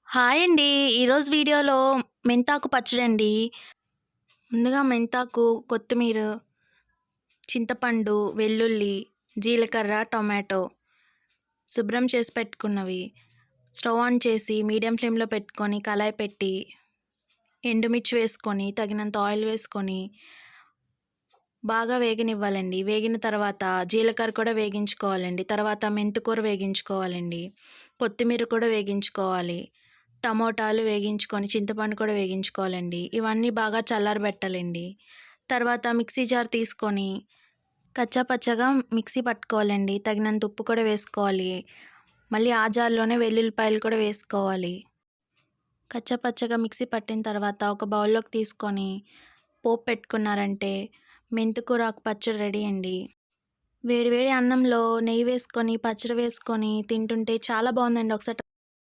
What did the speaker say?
Hi అండి. ఈరోజు వీడియోలో మెంతాకు పచ్చడండి. ముందుగా మెంతాకు, కొత్తిమీర, చింతపండు, వెల్లుల్లి, జీలకర్ర, టొమాటో శుభ్రం చేసి పెట్టుకున్నవి. స్టవ్ ఆన్ చేసి మీడియం ఫ్లేమ్‌లో పెట్టుకొని కళాయి పెట్టి, ఎండుమిర్చి వేసుకొని, తగినంత ఆయిల్ వేసుకొని బాగా వేగనివ్వాలండి. వేగిన తర్వాత జీలకర్ర కూడా వేగించుకోవాలండి. తర్వాత మెంతికూర వేగించుకోవాలండి. కొత్తిమీర కూడా వేగించుకోవాలి. టమోటాలు వేగించుకొని, చింతపండు కూడా వేగించుకోవాలండి. ఇవన్నీ బాగా చల్లారబెట్టాలండి. తర్వాత మిక్సీ జార్ తీసుకొని కచ్చా పచ్చాగా మిక్సీ పట్టుకోవాలండి. తగినంత ఉప్పు కూడా వేసుకోవాలి. మళ్ళీ ఆ జార్‌లోనే వెల్లుల్లిపాయలు కూడా వేసుకోవాలి. కచ్చా పచ్చాగా మిక్సీ పట్టిన తర్వాత ఒక బౌల్‌లోకి తీసుకొని పోపు పెట్టుకున్నారంటే మెంతికూర ఆకు పచ్చడి రెడీ అండి. వేడి వేడి అన్నంలో నెయ్యి వేసుకొని, పచ్చడి వేసుకొని తింటుంటే చాలా బావుందండి. ఒకసారి